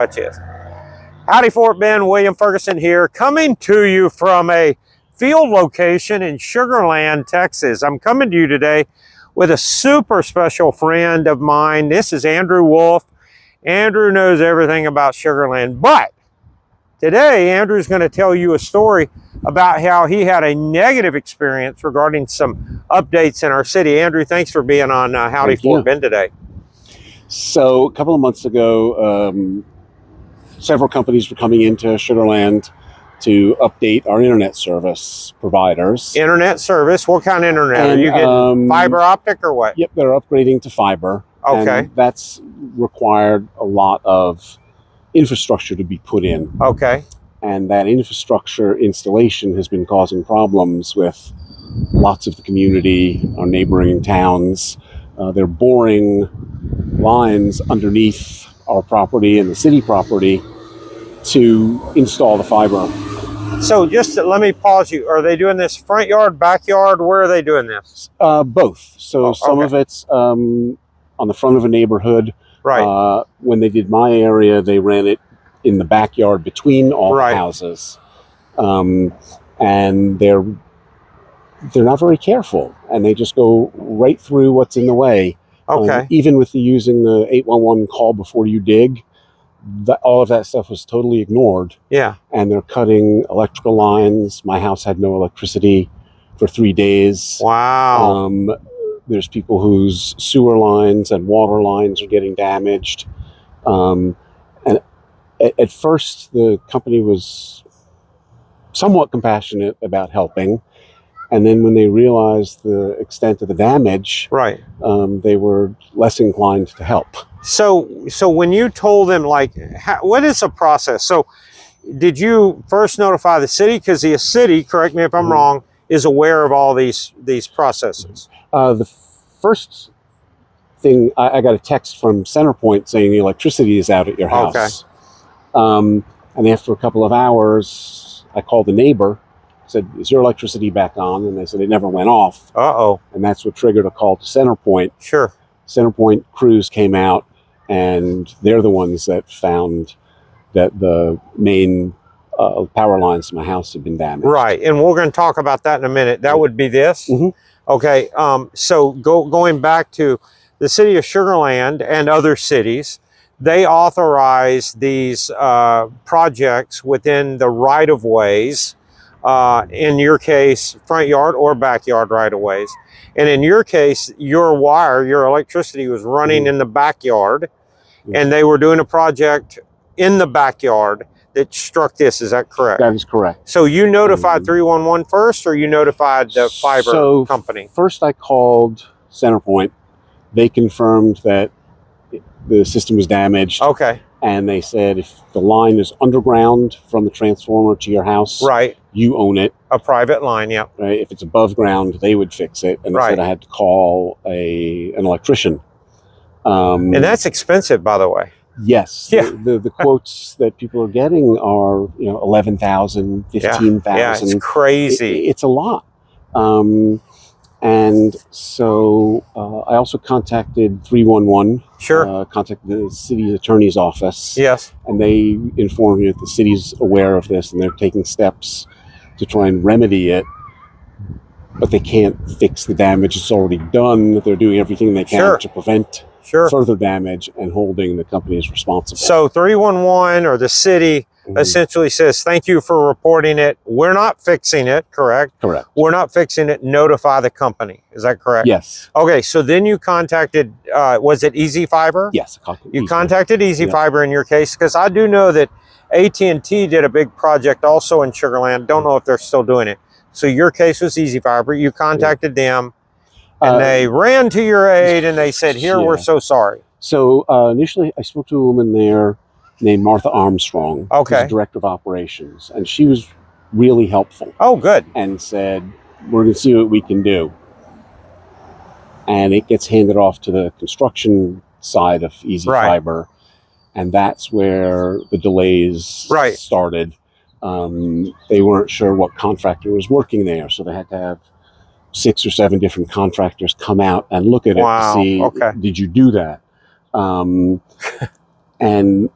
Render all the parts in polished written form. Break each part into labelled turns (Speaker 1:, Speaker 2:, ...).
Speaker 1: Is. Howdy Fort Bend, William Ferguson here, coming to you from a field location in Sugar Land, Texas. I'm coming to you today with a super special friend of mine. This is Andrew Wolf. Andrew knows everything about Sugar Land, but today Andrew's going to tell you a story about how he had a negative experience regarding some updates in our city. Andrew, thanks for being on Howdy Fort Bend today.
Speaker 2: So a couple of months ago, several companies were coming into Sugar Land to update our internet service providers.
Speaker 1: Internet service? What kind of internet? Are you getting fiber optic or what?
Speaker 2: Yep, they're upgrading to fiber.
Speaker 1: Okay.
Speaker 2: And that's required a lot of infrastructure to be put in.
Speaker 1: Okay.
Speaker 2: And that infrastructure installation has been causing problems with lots of the community, our neighboring towns. They're boring lines underneath our property and the city property to install the fiber.
Speaker 1: So just let me pause you. Are they doing this front yard, backyard? Where are they doing this?
Speaker 2: Both. So some of it's on the front of a neighborhood.
Speaker 1: Right.
Speaker 2: When they did my area, they ran it in the backyard between all the houses. And they're not very careful, and they just go right through what's in the way.
Speaker 1: Okay.
Speaker 2: Even with using the 811 call before you dig, all of that stuff was totally ignored.
Speaker 1: Yeah.
Speaker 2: And they're cutting electrical lines. My house had no electricity for 3 days.
Speaker 1: Wow.
Speaker 2: There's people whose sewer lines and water lines are getting damaged. And at first, the company was somewhat compassionate about helping. And then when they realized the extent of the damage, they were less inclined to help.
Speaker 1: So when you told them, like, what is the process? So did you first notify the city? Because the city, correct me if I'm wrong, is aware of all these processes.
Speaker 2: The first thing, I got a text from CenterPoint saying the electricity is out at your house. Okay. And after a couple of hours, I called the neighbor. Said, is your electricity back on? And they said it never went off.
Speaker 1: Uh-oh.
Speaker 2: And that's what triggered a call to CenterPoint.
Speaker 1: Sure.
Speaker 2: CenterPoint crews came out, and they're the ones that found that the main power lines to my house had been damaged.
Speaker 1: Right, and we're going to talk about that in a minute. That would be this? Mm-hmm. Okay, so going back to the city of Sugar Land and other cities, they authorize these projects within the right-of-ways. In your case, front yard or backyard right-of-ways. And in your case, your wire, your electricity was running in the backyard, and they were doing a project in the backyard that struck this. Is that correct?
Speaker 2: That is correct.
Speaker 1: So you notified 311 first, or you notified the fiber company?
Speaker 2: First I called CenterPoint. They confirmed that the system was damaged.
Speaker 1: Okay.
Speaker 2: And they said if the line is underground from the transformer to your house, you own it.
Speaker 1: A private line, yeah.
Speaker 2: Right. If it's above ground, they would fix it. And they said I had to call an electrician.
Speaker 1: And that's expensive, by the way.
Speaker 2: Yes. Yeah. The quotes that people are getting are, $11,000, $15,000.
Speaker 1: Yeah, it's crazy.
Speaker 2: It's a lot. And so I also contacted 311.
Speaker 1: Sure.
Speaker 2: Contacted the city attorney's office.
Speaker 1: Yes.
Speaker 2: And they informed me that the city's aware of this and they're taking steps to try and remedy it. But they can't fix the damage that's already done. They're doing everything they can to prevent further damage and holding the companies responsible.
Speaker 1: So 311 or the city essentially says, thank you for reporting it. We're not fixing it, correct?
Speaker 2: Correct.
Speaker 1: We're not fixing it. Notify the company. Is that correct?
Speaker 2: Yes.
Speaker 1: Okay, so then you contacted, was it Easy Fiber?
Speaker 2: Yes.
Speaker 1: You contacted Easy Fiber in your case, because I do know that AT&T did a big project also in Sugar Land. Don't know if they're still doing it. So your case was Easy Fiber. You contacted them, and they ran to your aid, and they said, here, we're so sorry.
Speaker 2: So initially, I spoke to a woman there named Martha Armstrong, who's the director of operations, and she was really helpful.
Speaker 1: Oh, good.
Speaker 2: And said, we're going to see what we can do. And it gets handed off to the construction side of Easy Fiber, and that's where the delays started. They weren't sure what contractor was working there, so they had to have 6 or 7 different contractors come out and look at it to see, did you do that? And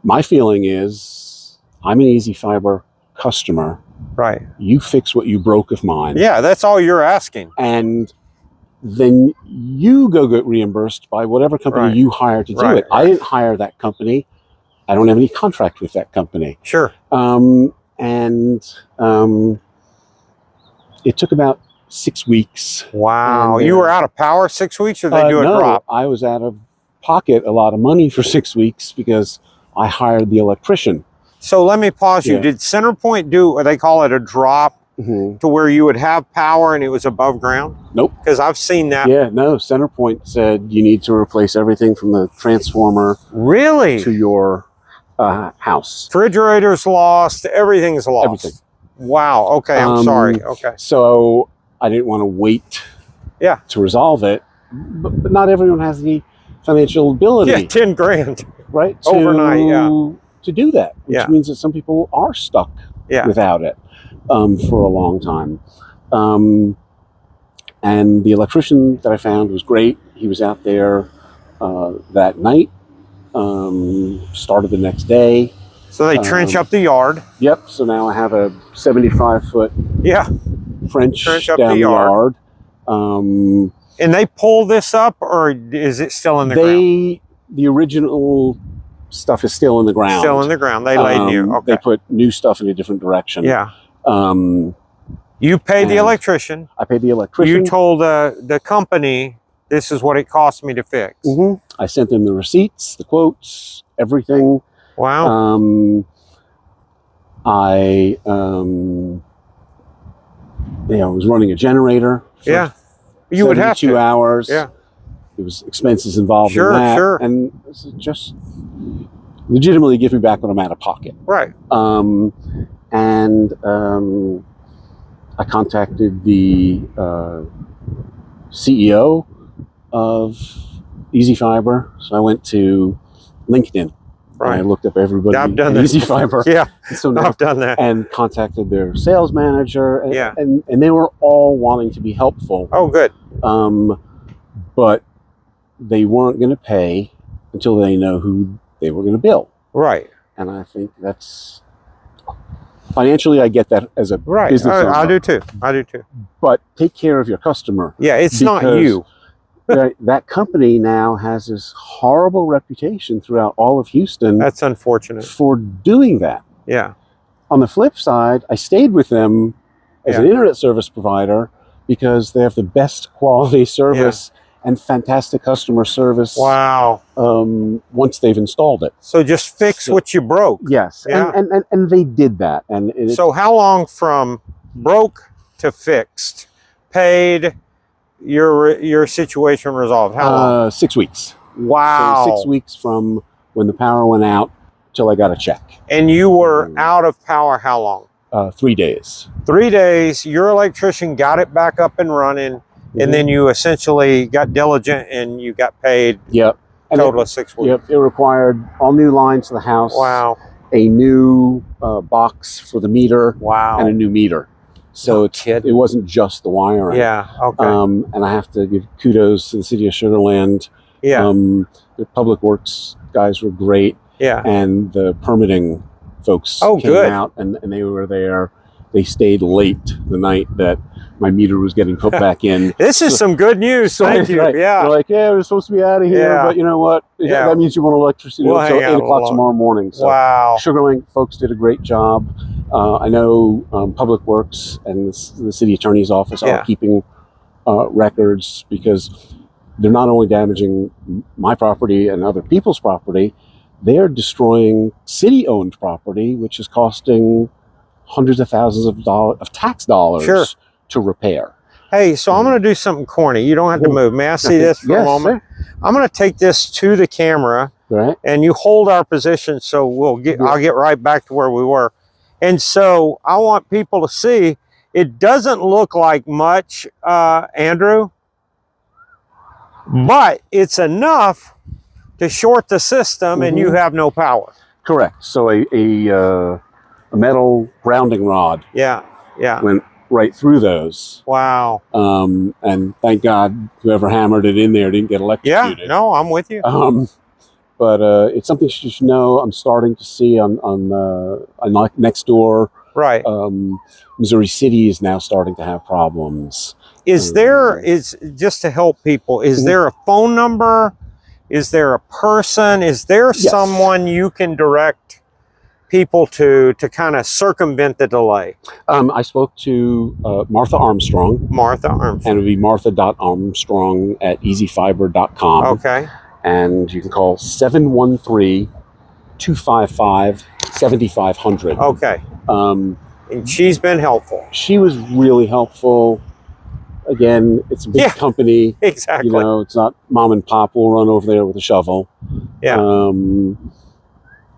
Speaker 2: my feeling is I'm an Easy Fiber customer.
Speaker 1: Right.
Speaker 2: You fix what you broke of mine.
Speaker 1: Yeah, that's all you're asking.
Speaker 2: And then you go get reimbursed by whatever company you hire to do it. I didn't hire that company. I don't have any contract with that company.
Speaker 1: Sure.
Speaker 2: It took about 6 weeks.
Speaker 1: Wow.
Speaker 2: And,
Speaker 1: you were out of power 6 weeks, or they do a
Speaker 2: no,
Speaker 1: drop?
Speaker 2: I was out of pocket a lot of money for 6 weeks because I hired the electrician.
Speaker 1: So let me pause you. Did CenterPoint do what they call it a drop to where you would have power and it was above ground?
Speaker 2: Nope.
Speaker 1: Because I've seen that.
Speaker 2: Yeah, no. CenterPoint said you need to replace everything from the transformer to your house.
Speaker 1: Refrigerators lost. Everything's lost.
Speaker 2: Everything.
Speaker 1: Wow. Okay. I'm sorry. Okay.
Speaker 2: So I didn't want to wait to resolve it. But not everyone has the financial ability.
Speaker 1: Yeah, 10 grand.
Speaker 2: Right?
Speaker 1: Overnight,
Speaker 2: to do that, which means that some people are stuck without it for a long time. And the electrician that I found was great. He was out there that night, started the next day.
Speaker 1: So they trench up the yard.
Speaker 2: Yep. So now I have a 75-foot trench
Speaker 1: up
Speaker 2: down
Speaker 1: the yard.
Speaker 2: And
Speaker 1: they pull this up, or is it still in the ground?
Speaker 2: The original stuff is still in the ground.
Speaker 1: Still in the ground. They laid new. Okay.
Speaker 2: They put new stuff in a different direction.
Speaker 1: Yeah. You paid the electrician.
Speaker 2: I paid the electrician.
Speaker 1: You told the company, this is what it cost me to fix.
Speaker 2: I sent them the receipts, the quotes, everything.
Speaker 1: Wow.
Speaker 2: I was running a generator. For
Speaker 1: you would have
Speaker 2: 2 hours.
Speaker 1: Yeah.
Speaker 2: There was expenses involved in that.
Speaker 1: Sure.
Speaker 2: And this is just legitimately give me back what I'm out of pocket.
Speaker 1: Right.
Speaker 2: I contacted the CEO of Easy Fiber. So I went to LinkedIn.
Speaker 1: Right.
Speaker 2: And I looked up everybody
Speaker 1: I've done
Speaker 2: at
Speaker 1: that.
Speaker 2: Easy Fiber.
Speaker 1: So now I've done that.
Speaker 2: And contacted their sales manager. And, and they were all wanting to be helpful.
Speaker 1: Oh, good.
Speaker 2: But they weren't going to pay until they know who they were going to bill.
Speaker 1: Right.
Speaker 2: And I think that's financially, I get that as a business owner.
Speaker 1: I do too. I do too.
Speaker 2: But take care of your customer.
Speaker 1: Yeah, it's not you.
Speaker 2: that company now has this horrible reputation throughout all of Houston.
Speaker 1: That's unfortunate.
Speaker 2: For doing that.
Speaker 1: Yeah.
Speaker 2: On the flip side, I stayed with them as an internet service provider because they have the best quality service and fantastic customer service.
Speaker 1: Wow.
Speaker 2: Once they've installed it.
Speaker 1: So just fix what you broke.
Speaker 2: Yes.
Speaker 1: Yeah.
Speaker 2: And they did that. And
Speaker 1: so how long from broke to fixed, paid, your situation resolved? How long?
Speaker 2: 6 weeks.
Speaker 1: Wow.
Speaker 2: So 6 weeks from when the power went out till I got a check.
Speaker 1: And you were out of power how long?
Speaker 2: 3 days.
Speaker 1: 3 days. Your electrician got it back up and running. And then you essentially got diligent and you got paid.
Speaker 2: Yep.
Speaker 1: Total of 6 weeks.
Speaker 2: Yep. It required all new lines to the house.
Speaker 1: Wow.
Speaker 2: A new box for the meter.
Speaker 1: Wow.
Speaker 2: And a new meter. So it wasn't just the wiring.
Speaker 1: Yeah. Okay.
Speaker 2: And I have to give kudos to the city of Sugar Land.
Speaker 1: Yeah.
Speaker 2: The public works guys were great.
Speaker 1: Yeah.
Speaker 2: And the permitting folks came out and they were there. They stayed late the night that my meter was getting put back in.
Speaker 1: This is some good news. Thank you.
Speaker 2: Right.
Speaker 1: Yeah.
Speaker 2: They're like, we're supposed to be out of here, but you know what? That means you want electricity until 8 o'clock tomorrow morning. So Sugar Land folks did a great job. I know Public Works and the city attorney's office are keeping records because they're not only damaging my property and other people's property, they're destroying city-owned property, which is costing hundreds of thousands of dollars of tax dollars to repair.
Speaker 1: Hey, so I'm going to do something corny. You don't have to move. May I see this for a moment? Sir. I'm going to take this to the camera, and you hold our position, so I'll get right back to where we were. And so I want people to see. It doesn't look like much, Andrew, but it's enough to short the system, and you have no power.
Speaker 2: Correct. So a metal grounding rod went right through those.
Speaker 1: Wow.
Speaker 2: And thank God whoever hammered it in there didn't get electrocuted.
Speaker 1: Yeah, no, I'm with you.
Speaker 2: But it's something you should know. I'm starting to see on next door.
Speaker 1: Right.
Speaker 2: Missouri City is now starting to have problems.
Speaker 1: Is there, just to help people, is there a phone number? Is there a person? Is there someone you can direct people to kind of circumvent the delay?
Speaker 2: I spoke to Martha Armstrong.
Speaker 1: Martha Armstrong.
Speaker 2: And it would be martha.armstrong@easyfiber.com.
Speaker 1: Okay.
Speaker 2: And you can call 713-255-7500.
Speaker 1: Okay. And she's been helpful.
Speaker 2: She was really helpful. Again, it's a big company.
Speaker 1: Exactly.
Speaker 2: You know, it's not mom and pop will run over there with a shovel.
Speaker 1: Yeah.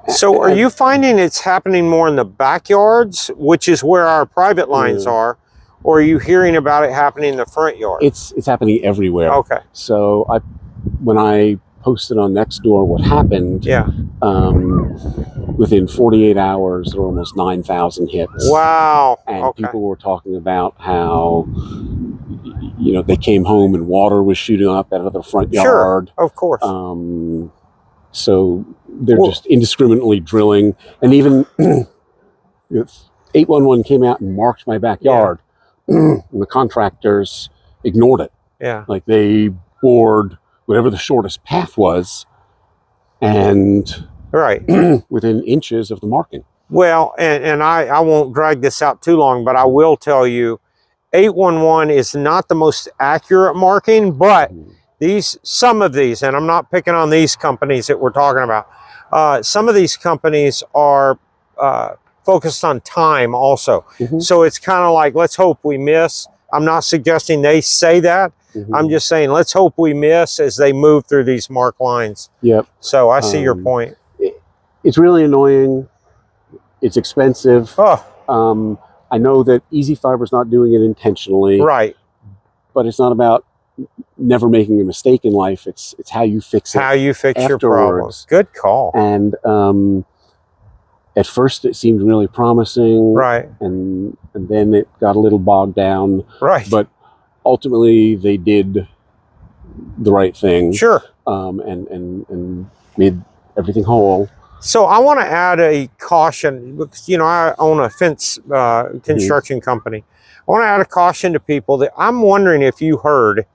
Speaker 1: So are you finding it's happening more in the backyards, which is where our private lines are, or are you hearing about it happening in the front yard?
Speaker 2: It's happening everywhere.
Speaker 1: Okay.
Speaker 2: So when I posted on Nextdoor what happened, within 48 hours, there were almost 9,000 hits.
Speaker 1: Wow.
Speaker 2: And people were talking about how, you know, they came home and water was shooting up out of their front yard.
Speaker 1: Of course.
Speaker 2: So they're just indiscriminately drilling. And even 811 came out and marked my backyard. And the contractors ignored it.
Speaker 1: Yeah.
Speaker 2: Like they bored whatever the shortest path was, and within inches of the marking. Well,
Speaker 1: and I won't drag this out too long, but I will tell you, 811 is not the most accurate marking, but some of these, and I'm not picking on these companies that we're talking about, some of these companies are focused on time also. So it's kind of like, let's hope we miss. I'm not suggesting they say that. I'm just saying, let's hope we miss as they move through these marked lines.
Speaker 2: Yep.
Speaker 1: So I see your point.
Speaker 2: It's really annoying. It's expensive.
Speaker 1: Oh.
Speaker 2: I know that Easy Fiber's not doing it intentionally.
Speaker 1: Right.
Speaker 2: But it's not about never making a mistake in life. It's how you fix it.
Speaker 1: How you fix your problems. Good call.
Speaker 2: And at first it seemed really promising.
Speaker 1: Right.
Speaker 2: And then it got a little bogged down.
Speaker 1: Right.
Speaker 2: But ultimately they did the right thing.
Speaker 1: Sure.
Speaker 2: And made everything whole.
Speaker 1: So I want to add a caution, because, you know, I own a fence construction company. I want to add a caution to people that I'm wondering if you heard.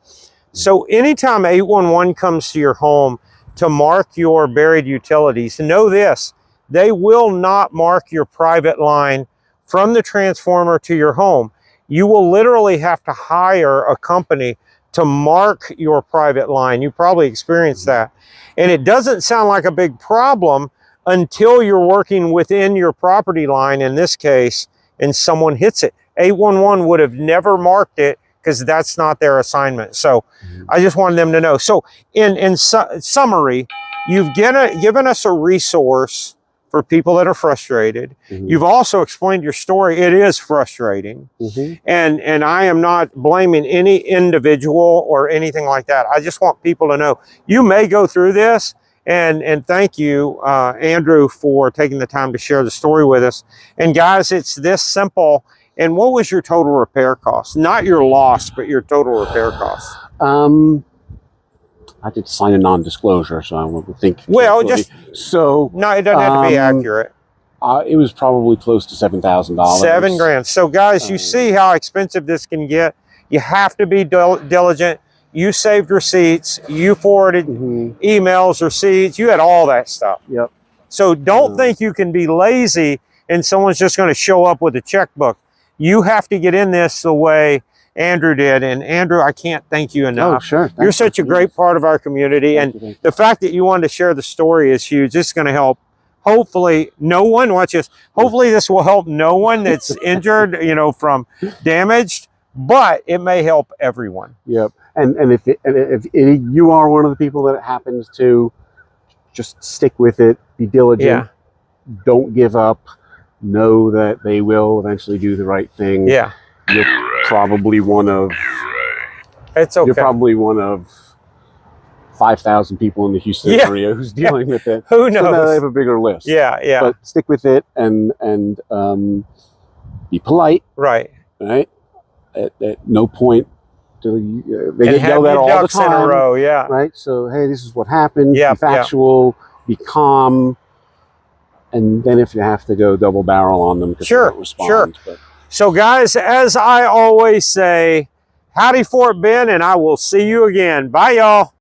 Speaker 1: So anytime 811 comes to your home to mark your buried utilities, know this: they will not mark your private line from the transformer to your home. You will literally have to hire a company to mark your private line. You probably experienced that. And it doesn't sound like a big problem until you're working within your property line, in this case, and someone hits it. 811 would have never marked it because that's not their assignment. So I just wanted them to know. So in summary, you've given us a resource for people that are frustrated. You've also explained your story. It is frustrating. And I am not blaming any individual or anything like that. I just want people to know you may go through this. And thank you, Andrew, for taking the time to share the story with us. And guys, it's this simple. And what was your total repair cost? Not your loss, but your total repair cost.
Speaker 2: I did sign a non-disclosure, so I would think.
Speaker 1: Well,
Speaker 2: just so
Speaker 1: no, it doesn't have to be accurate.
Speaker 2: It was probably close to $7,000.
Speaker 1: $7 grand. So, guys, you see how expensive this can get. You have to be diligent. You saved receipts. You forwarded emails, receipts. You had all that stuff.
Speaker 2: Yep.
Speaker 1: So don't think you can be lazy and someone's just going to show up with a checkbook. You have to get in this the way Andrew did. And Andrew, I can't thank you enough.
Speaker 2: Oh, sure.
Speaker 1: You're such a great part of our community. And the fact that you wanted to share the story is huge. It's going to help. Hopefully no one, watch this. Hopefully this will help no one that's injured, you know, from damaged, but it may help everyone.
Speaker 2: Yep. And if you are one of the people that it happens to, just stick with it, be diligent, don't give up, know that they will eventually do the right thing.
Speaker 1: Yeah.
Speaker 2: You're probably one of,
Speaker 1: it's okay.
Speaker 2: You're probably one of 5,000 people in the Houston area who's dealing with it.
Speaker 1: Who knows?
Speaker 2: So now they have a bigger list.
Speaker 1: Yeah, yeah.
Speaker 2: But stick with it and be polite.
Speaker 1: Right.
Speaker 2: Right. At no point do they get yelled at all the time.
Speaker 1: In a row,
Speaker 2: Right. So hey, this is what happened.
Speaker 1: Yeah.
Speaker 2: Be factual. be calm, and then if you have to go double barrel on them because they don't respond. But
Speaker 1: so guys, as I always say, howdy Fort Bend, and I will see you again. Bye, y'all.